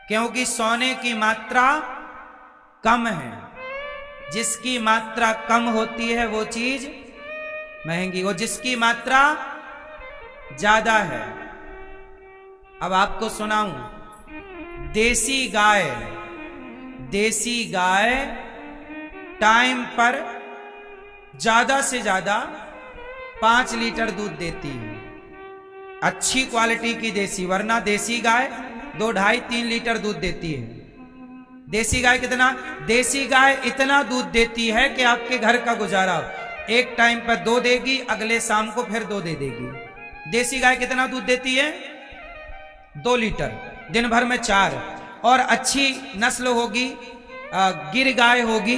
क्योंकि सोने की मात्रा कम है। जिसकी मात्रा कम होती है वो चीज महंगी, और जिसकी मात्रा ज्यादा है। अब आपको सुनाऊं, देसी गाय टाइम पर ज्यादा से ज्यादा 5 लीटर दूध देती है, अच्छी क्वालिटी की देसी, वरना देसी गाय 2, 2.5, 3 लीटर दूध देती है। देसी गाय कितना? देसी गाय इतना दूध देती है कि आपके घर का गुजारा, एक टाइम पर 2 देगी, अगले शाम को फिर 2 दे देगी। देसी गाय कितना दूध देती है? 2 लीटर, दिन भर में 4। और अच्छी नस्ल होगी, गिर गाय होगी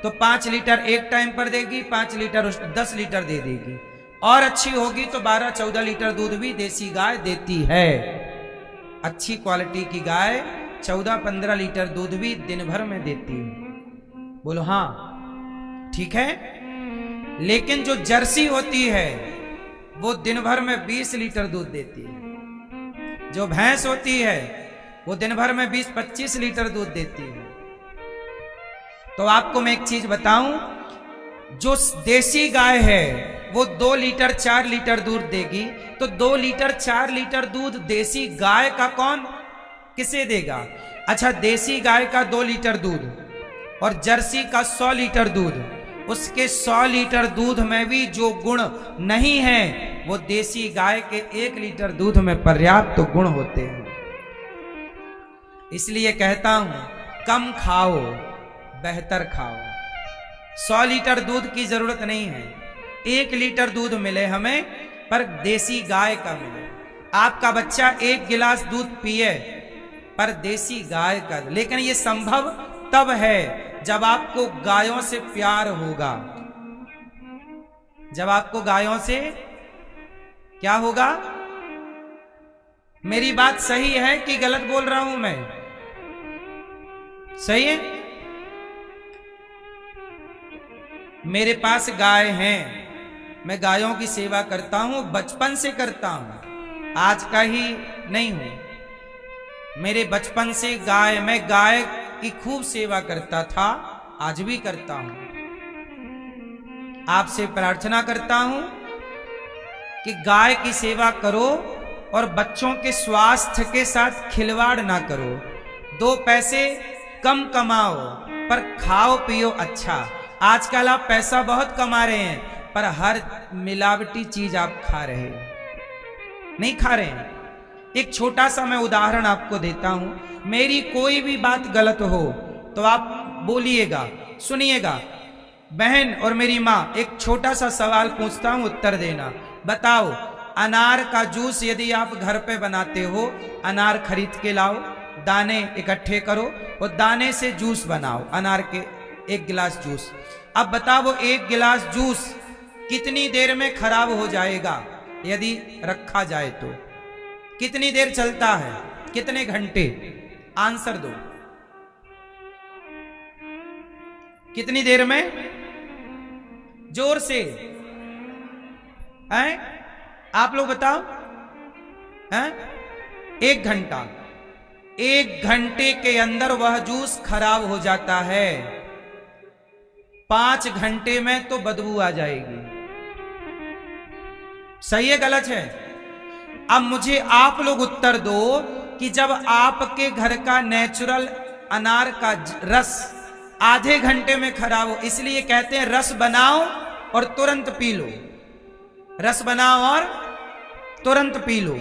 तो 5 लीटर एक टाइम पर देगी, 5 लीटर 10 लीटर दे देगी। और अच्छी होगी तो 12-14 लीटर दूध भी देसी गाय देती है। अच्छी क्वालिटी की गाय 14-15 लीटर दूध भी दिन भर में देती है। बोलो हाँ, ठीक है। लेकिन जो जर्सी होती है वो दिन भर में 20 लीटर दूध देती है। जो भैंस होती है वो दिन भर में 20-25 लीटर दूध देती है। तो आपको मैं एक चीज बताऊं, जो देसी गाय है वो 2 लीटर 4 लीटर दूध देगी, तो 2 लीटर 4 लीटर दूध देसी गाय का कौन किसे देगा? अच्छा, देसी गाय का 2 लीटर दूध और जर्सी का 100 लीटर दूध, उसके 100 लीटर दूध में भी जो गुण नहीं है वो देसी गाय के 1 लीटर दूध में पर्याप्त गुण होते हैं। इसलिए कहता हूं, कम खाओ बेहतर खाओ। 100 लीटर दूध की जरूरत नहीं है, 1 लीटर दूध मिले हमें, पर देसी गाय का मिले। आपका बच्चा 1 गिलास दूध पिए पर देसी गाय का। लेकिन यह संभव तब है जब आपको गायों से प्यार होगा। जब आपको गायों से क्या होगा? मेरी बात सही है कि गलत बोल रहा हूं मैं? सही है। मेरे पास गाय हैं, मैं गायों की सेवा करता हूं, बचपन से करता हूं, आज का ही नहीं हूं। मेरे बचपन से मैं गाय की खूब सेवा करता था, आज भी करता हूं। आपसे प्रार्थना करता हूं कि गाय की सेवा करो और बच्चों के स्वास्थ्य के साथ खिलवाड़ ना करो। 2 पैसे कम कमाओ पर खाओ पियो अच्छा। आजकल आप पैसा बहुत कमा रहे हैं पर हर मिलावटी चीज आप खा रहे हैं, नहीं खा रहे हैं। एक छोटा सा मैं उदाहरण आपको देता हूं। मेरी कोई भी बात गलत हो तो आप बोलिएगा, सुनिएगा। बहन और मेरी माँ, एक छोटा सा सवाल पूछता हूं, उत्तर देना। बताओ, अनार का जूस यदि आप घर पे बनाते हो, अनार खरीद के लाओ, दाने इकट्ठे करो और दाने से जूस बनाओ, अनार के 1 गिलास जूस। अब बताओ, वो 1 गिलास जूस कितनी देर में खराब हो जाएगा यदि रखा जाए तो? कितनी देर चलता है? कितने घंटे? आंसर दो। कितनी देर में? जोर से हैं? आप लोग बताओ। हैं? 1 घंटा। 1 घंटे के अंदर वह जूस खराब हो जाता है। 5 घंटे में तो बदबू आ जाएगी। सही है गलत है? अब मुझे आप लोग उत्तर दो कि जब आपके घर का नेचुरल अनार का रस आधे घंटे में खराब हो, इसलिए कहते हैं रस बनाओ और तुरंत पी लो। रस बनाओ और तुरंत पी लो।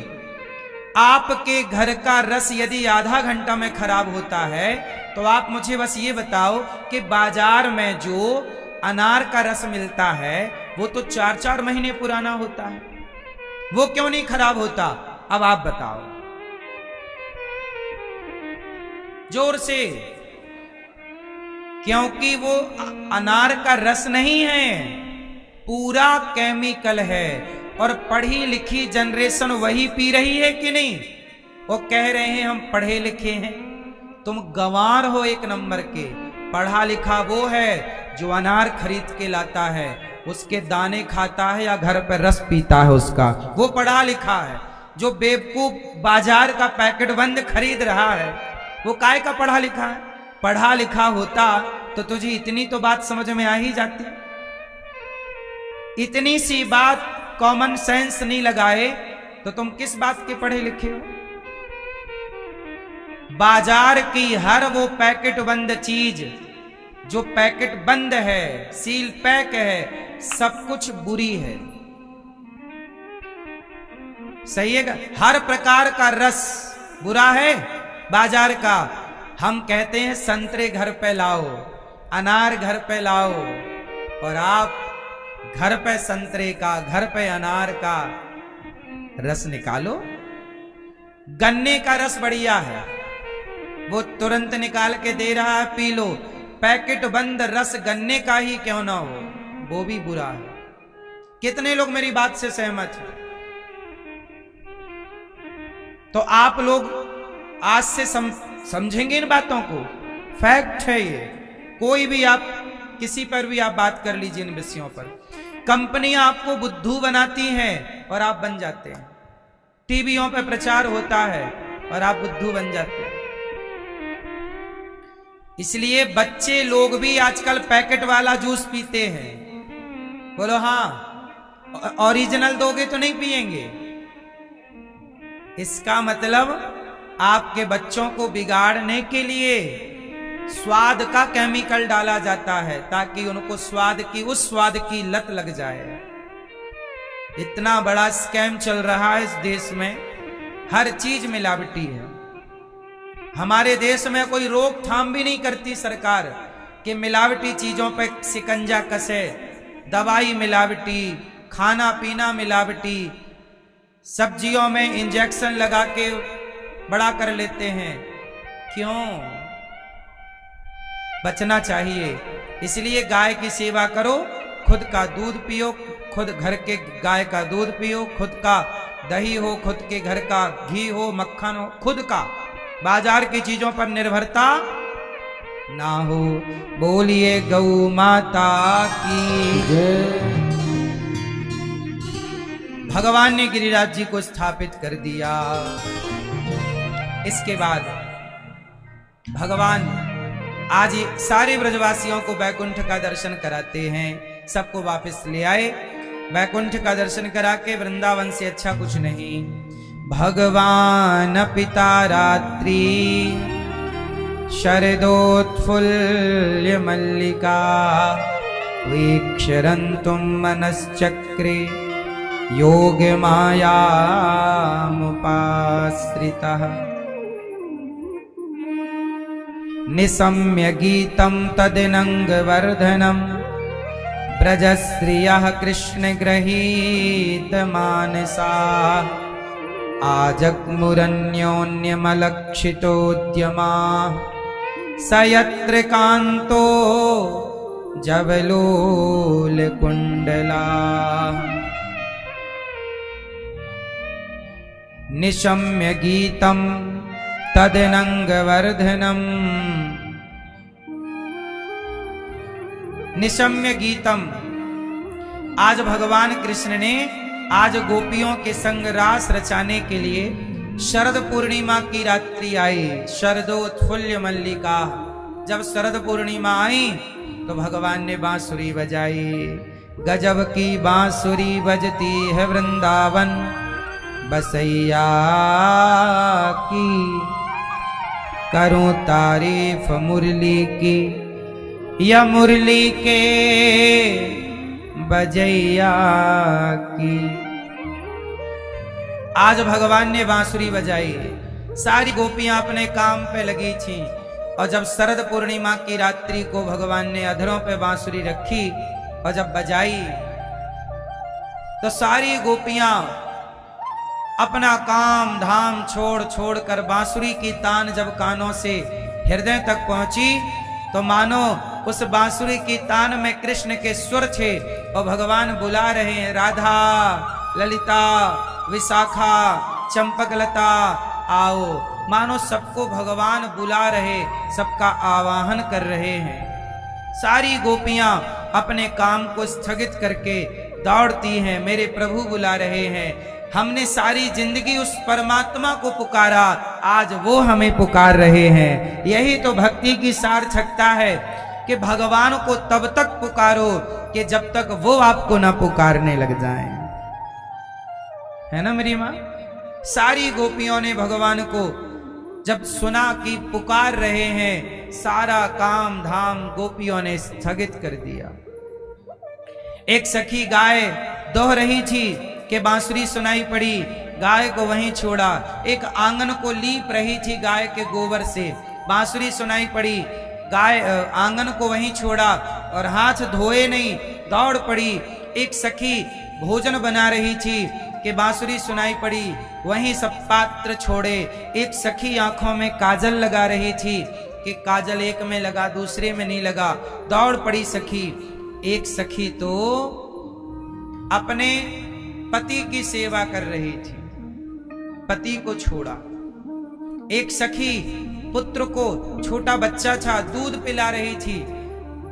आपके घर का रस यदि आधा घंटा में खराब होता है तो आप मुझे बस ये बताओ कि बाजार में जो अनार का रस मिलता है वो तो 4-4 महीने पुराना होता है, वो क्यों नहीं खराब होता? अब आप बताओ जोर से। क्योंकि वो अनार का रस नहीं है, पूरा केमिकल है। और पढ़ी लिखी जनरेशन वही पी रही है कि नहीं? वो कह रहे हैं हम पढ़े लिखे हैं। तुम गंवार हो 1 नंबर के। पढ़ा लिखा वो है जो अनार खरीद के लाता है, उसके दाने खाता है या घर पर रस पीता है उसका, वो पढ़ा लिखा है। जो बेवकूफ बाजार का पैकेट बंद खरीद रहा है वो काय का पढ़ा लिखा है? पढ़ा लिखा होता तो तुझे इतनी तो बात समझ में आ ही जाती। इतनी सी बात कॉमन सेंस नहीं लगाए तो तुम किस बात के पढ़े लिखे हो? बाजार की हर वो पैकेट बंद चीज जो पैकेट बंद है, सील पैक है, सब कुछ बुरी है। सही है? हर प्रकार का रस बुरा है बाजार का। हम कहते हैं संतरे घर पे लाओ, अनार घर पे लाओ, और आप घर पे संतरे का, घर पे अनार का रस निकालो। गन्ने का रस बढ़िया है, वो तुरंत निकाल के दे रहा है, पी लो। पैकेट बंद रस गन्ने का ही क्यों ना हो, वो भी बुरा है। कितने लोग मेरी बात से सहमत हैं? तो आप लोग आज से समझेंगे इन बातों को। फैक्ट है ये। कोई भी आप किसी पर भी आप बात कर लीजिए इन विषयों पर। कंपनियां आपको बुद्धू बनाती हैं और आप बन जाते हैं। टीवियों पर प्रचार होता है और आप बुद्धू बन जाते हैं। इसलिए बच्चे लोग भी आजकल पैकेट वाला जूस पीते हैं। बोलो हाँ, ओरिजिनल दोगे तो नहीं पिएंगे। इसका मतलब आपके बच्चों को बिगाड़ने के लिए स्वाद का केमिकल डाला जाता है ताकि उनको उस स्वाद की लत लग जाए। इतना बड़ा स्कैम चल रहा है इस देश में, हर चीज मिलावटी है। हमारे देश में कोई रोकथाम भी नहीं करती सरकार कि मिलावटी चीजों पे शिकंजा कसे। दवाई मिलावटी, खाना पीना मिलावटी, सब्जियों में इंजेक्शन लगा के बड़ा कर लेते हैं। क्यों? बचना चाहिए। इसलिए गाय की सेवा करो, खुद का दूध पियो, खुद घर के गाय का दूध पियो, खुद का दही हो, खुद के घर का घी हो, मक्खन हो, खुद का। बाजार की चीजों पर निर्भरता ना हो। बोलिए गौ माता की जय। भगवान ने गिरिराज जी को स्थापित कर दिया। इसके बाद भगवान आज सारे ब्रजवासियों को वैकुंठ का दर्शन कराते हैं। सबको वापस ले आए। वैकुंठ का दर्शन करा के वृंदावन से अच्छा कुछ नहीं। भगवान पिता रात्रि शरदोत्फुल्य मल्लिका वीक्षरन्तुं मनश्चक्रे योग मायामुपाश्रितः निशम्य गीतं तदिनङ्गवर्धनं ब्रजश्रियः कृष्णगृहीतमानसा आजग्मुरन्योन्यमलक्षितोद्यमा स यत्र कान्तो जवलोलकुण्डला निशम्य गीतं तदनंगवर्धनम। निशम्य गीतम। आज भगवान कृष्ण ने आज गोपियों के संग रास रचाने के लिए शरद पूर्णिमा की रात्रि आई। शरदोत्फुल्य मल्लिका। जब शरद पूर्णिमा आई तो भगवान ने बांसुरी बजाई। गजब की बांसुरी बजती है वृंदावन बसैया की। करूं तारीफ मुरली की या मुरली के बजैया की। आज भगवान ने बांसुरी बजाई। सारी गोपियां अपने काम पे लगी थीं और जब शरद पूर्णिमा की रात्रि को भगवान ने अधरों पे बांसुरी रखी और जब बजाई तो सारी गोपियां अपना काम धाम छोड़ छोड़ कर बांसुरी की तान जब कानों से हृदय तक पहुंची तो मानो उस बांसुरी की तान में कृष्ण के सुर थे और भगवान बुला रहे हैं, राधा, ललिता, विशाखा, चंपकलता आओ। मानो सबको भगवान बुला रहे, सबका आवाहन कर रहे हैं। सारी गोपियां अपने काम को स्थगित करके दौड़ती हैं, मेरे प्रभु बुला रहे हैं। हमने सारी जिंदगी उस परमात्मा को पुकारा, आज वो हमें पुकार रहे हैं। यही तो भक्ति की सार्थकता है कि भगवान को तब तक पुकारो कि जब तक वो आपको ना पुकारने लग जाएं। है ना मेरी मां? सारी गोपियों ने भगवान को जब सुना कि पुकार रहे हैं, सारा काम धाम गोपियों ने स्थगित कर दिया। एक सखी गाय दोह रही थी कि बांसुरी सुनाई पड़ी, गाय को वहीं छोड़ा। एक आंगन को लीप रही थी गाय के गोबर से, बांसुरी सुनाई पड़ी, गाय आंगन को वहीं छोड़ा और हाथ धोए नहीं दौड़ पड़ी। एक सखी भोजन बना रही थी कि बांसुरी सुनाई पड़ी, वहीं सब पात्र छोड़े। एक सखी आंखों में काजल लगा रही थी कि काजल एक में लगा दूसरे में नहीं लगा, दौड़ पड़ी सखी। एक सखी तो अपने पति की सेवा कर रही थी, पति को छोड़ा। एक सखी पुत्र को, छोटा बच्चा था, दूध पिला रही थी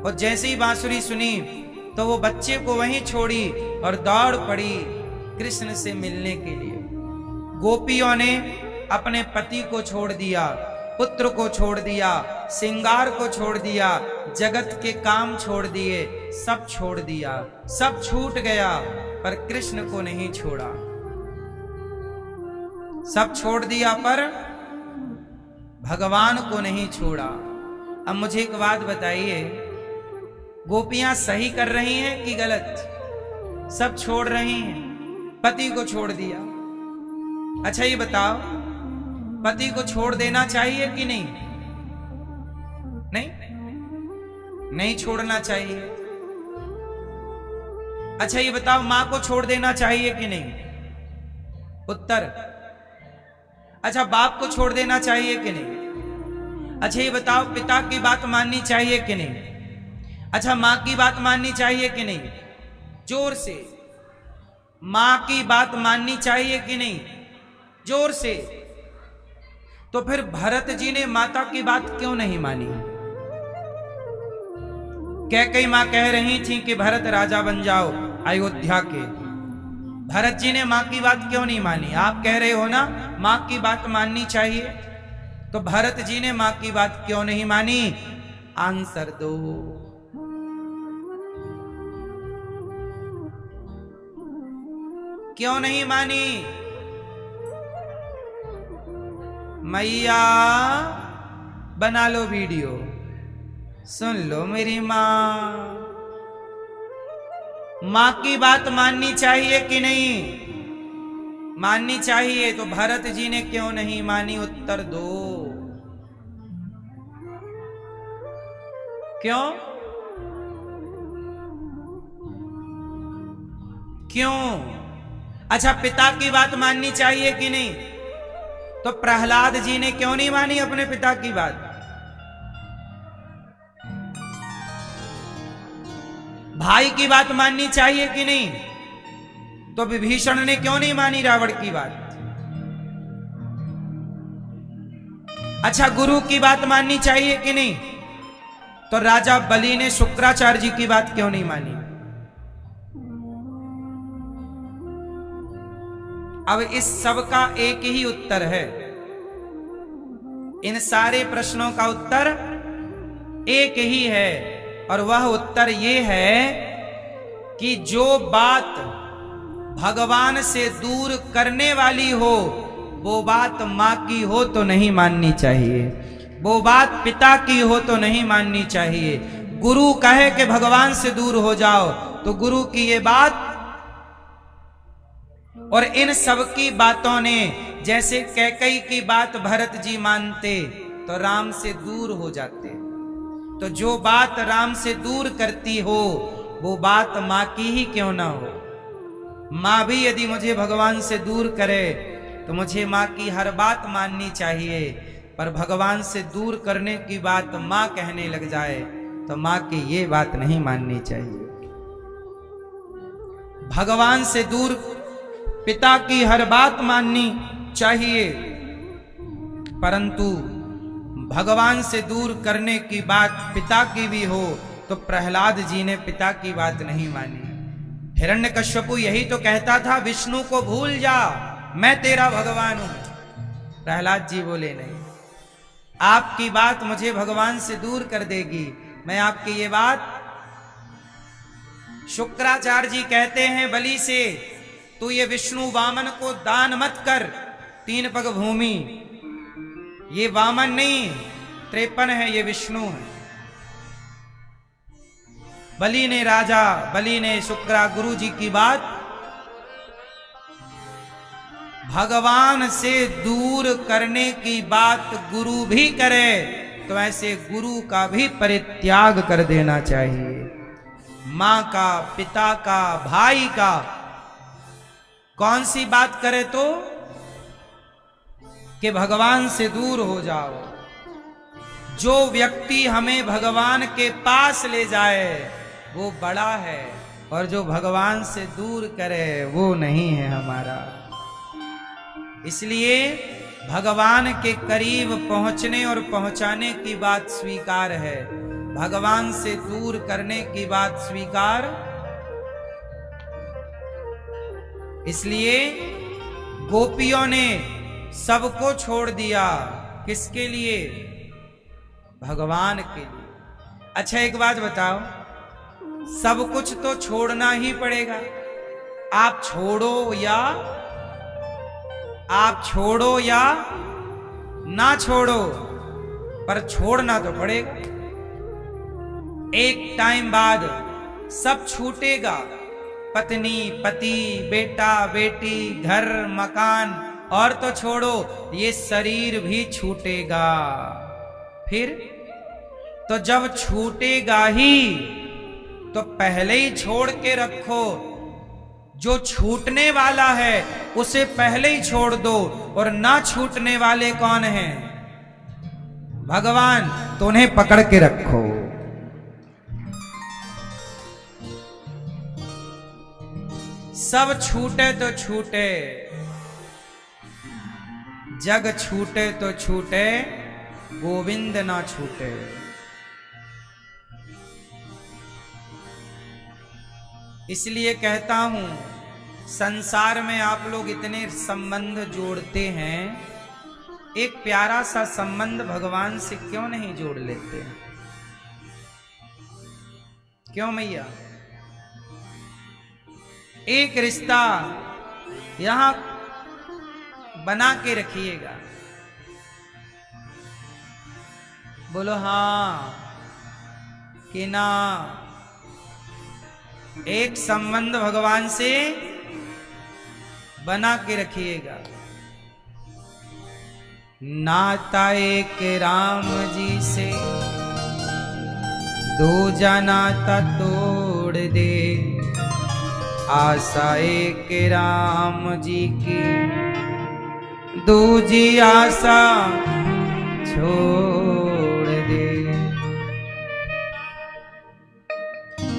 और जैसे ही बांसुरी सुनी तो वो बच्चे को वहीं छोड़ी और दौड़ पड़ी कृष्ण से मिलने के लिए। गोपियों ने अपने पति को छोड़ दिया, पुत्र को छोड़ दिया, सिंगार को छोड़ दिया, जगत के काम छोड़ दिए, सब छोड़ दिया, सब छूट गया, पर कृष्ण को नहीं छोड़ा। सब छोड़ दिया पर भगवान को नहीं छोड़ा। अब मुझे एक बात बताइए, गोपियां सही कर रही हैं कि गलत? सब छोड़ रही हैं, पति को छोड़ दिया। अच्छा ये बताओ, पति को छोड़ देना चाहिए कि नहीं? नहीं, नहीं छोड़ना चाहिए। अच्छा ये बताओ, मां को छोड़ देना चाहिए कि नहीं? उत्तर। अच्छा बाप को छोड़ देना चाहिए कि नहीं? अच्छा ये बताओ, पिता की बात माननी चाहिए कि नहीं? अच्छा मां की बात माननी चाहिए कि नहीं? जोर से। मां की बात माननी चाहिए कि नहीं? जोर से। तो फिर भरत जी ने माता की बात क्यों नहीं मानी? कैकेयी मां कह रही थी कि भरत राजा बन जाओ अयोध्या के, भरत जी ने मां की बात क्यों नहीं मानी? आप कह रहे हो ना मां की बात माननी चाहिए, तो भरत जी ने मां की बात क्यों नहीं मानी? आंसर दो। क्यों नहीं मानी? मैया बना लो वीडियो, सुन लो मेरी मां। मां की बात माननी चाहिए कि नहीं? माननी चाहिए, तो भरत जी ने क्यों नहीं मानी? उत्तर दो। क्यों? क्यों? अच्छा पिता की बात माननी चाहिए कि नहीं? तो प्रहलाद जी ने क्यों नहीं मानी अपने पिता की बात? भाई की बात माननी चाहिए कि नहीं? तो विभीषण ने क्यों नहीं मानी रावण की बात? अच्छा गुरु की बात माननी चाहिए कि नहीं? तो राजा बलि ने शुक्राचार्य जी की बात क्यों नहीं मानी? अब इस सब का एक ही उत्तर है, इन सारे प्रश्नों का उत्तर एक ही है, और वह उत्तर ये है कि जो बात भगवान से दूर करने वाली हो वो बात मां की हो तो नहीं माननी चाहिए, वो बात पिता की हो तो नहीं माननी चाहिए। गुरु कहे कि भगवान से दूर हो जाओ तो गुरु की ये बात, और इन सब की बातों ने, जैसे कैकेयी की बात भरत जी मानते तो राम से दूर हो जाते, तो जो बात राम से दूर करती हो वो बात मां की ही क्यों ना हो। मां भी यदि मुझे भगवान से दूर करे तो मुझे मां की हर बात माननी चाहिए, पर भगवान से दूर करने की बात मां कहने लग जाए तो मां की ये बात नहीं माननी चाहिए। भगवान से दूर पिता की हर बात माननी चाहिए, परंतु भगवान से दूर करने की बात पिता की भी हो तो प्रहलाद जी ने पिता की बात नहीं मानी। हिरण्यकश्यपु यही तो कहता था, विष्णु को भूल जा, मैं तेरा भगवान हूं। प्रहलाद जी बोले नहीं, आपकी बात मुझे भगवान से दूर कर देगी। मैं आपकी ये बात, शुक्राचार्य जी कहते हैं बलि से, तू ये विष्णु वामन को दान मत कर, 3 पग भूमि। ये वामन नहीं 53 है, ये विष्णु है। बलि ने शुक्रा गुरु जी की बात भगवान से दूर करने की बात गुरु भी करे तो ऐसे गुरु का भी परित्याग कर देना चाहिए। मां का, पिता का, भाई का, कौन सी बात करे तो कि भगवान से दूर हो जाओ। जो व्यक्ति हमें भगवान के पास ले जाए वो बड़ा है, और जो भगवान से दूर करे वो नहीं है हमारा। इसलिए भगवान के करीब पहुंचने और पहुंचाने की बात स्वीकार है, भगवान से दूर करने की बात स्वीकार। इसलिए गोपियों ने सबको छोड़ दिया, किसके लिए? भगवान के लिए। अच्छा एक बात बताओ, सब कुछ तो छोड़ना ही पड़ेगा। आप छोड़ो या ना छोड़ो, पर छोड़ना तो पड़ेगा। एक टाइम बाद सब छूटेगा, पत्नी, पति, बेटा, बेटी, घर, मकान, और तो छोड़ो ये शरीर भी छूटेगा। फिर तो जब छूटेगा ही तो पहले ही छोड़ के रखो। जो छूटने वाला है उसे पहले ही छोड़ दो, और ना छूटने वाले कौन हैं? भगवान, तो उन्हें पकड़ के रखो। सब छूटे तो छूटे, जग छूटे तो छूटे, गोविंद ना छूटे। इसलिए कहता हूं, संसार में आप लोग इतने संबंध जोड़ते हैं, एक प्यारा सा संबंध भगवान से क्यों नहीं जोड़ लेते? क्यों मैया? एक रिश्ता यहां बना के रखिएगा। बोलो हाँ कि ना? एक संबंध भगवान से बना के रखिएगा। नाता एक राम जी से, दूजा नाता तोड़ दे, आशा एक राम जी की, दूजी आशा छोड़ दे।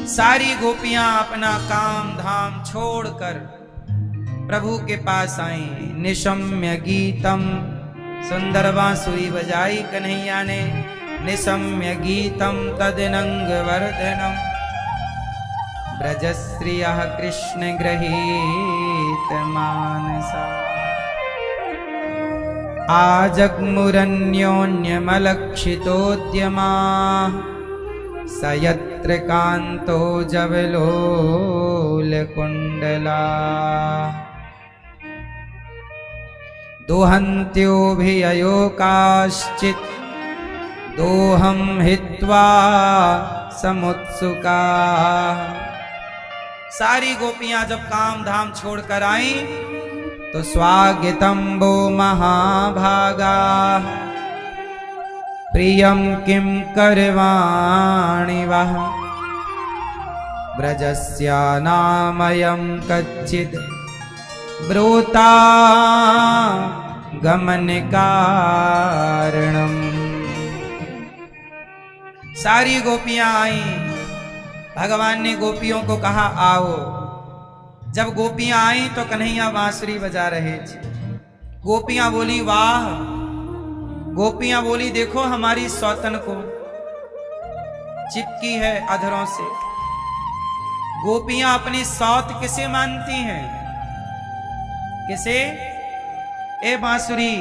सारी गोपियां अपना काम धाम छोड़कर प्रभु के पास आई। निशम्य गीतम, सुंदर बांसुरी बजाई कन्हैया ने। निशम्य गीतम तदनंग वर्धनम, ब्रजश्रियः कृष्ण गृहीत मानसा। आजग्मुरन्योन्यमलक्षितोद्यमा, स यत्र कान्तो जवलोलकुण्डला। दुहन्त्योऽभिययो काश्चित्, दोहं हित्वा समुत्सुका। सारी गोपियां जब काम धाम छोड़कर आई तो स्वागतम वो महाभागा, प्रियम किम करवाणि वः। ब्रजस्या नामयं कच्चित्, ब्रूता गमन कारणम। सारी गोपियां आई, भगवान ने गोपियों को कहा आओ। जब गोपियां आई तो कन्हैया बांसुरी बजा रहे थे। गोपियां बोली वाह, गोपियां बोली देखो हमारी सौतन को चिपकी है अधरों से। गोपियां अपनी सौत किसे मानती हैं? किसे? ए बांसुरी,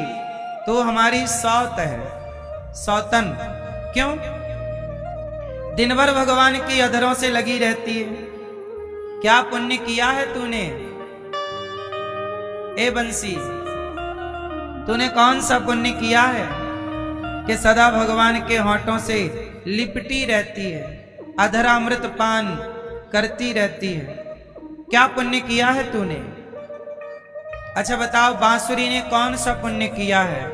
तो हमारी सौत है, सौतन। क्यों? दिन भर भगवान की अधरों से लगी रहती है। क्या पुण्य किया है तूने? ए बंसी, तूने कौन सा पुण्य किया है कि सदा भगवान के होठों से लिपटी रहती है, अधरामृत पान करती रहती है? क्या पुण्य किया है तूने? अच्छा बताओ, बांसुरी ने कौन सा पुण्य किया है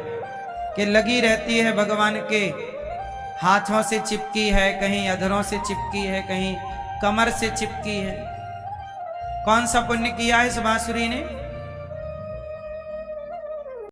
कि लगी रहती है भगवान के हाथों से चिपकी है, कहीं अधरों से चिपकी है, कहीं कमर से चिपकी है? कौन सा पुण्य किया है इस बांसुरी ने?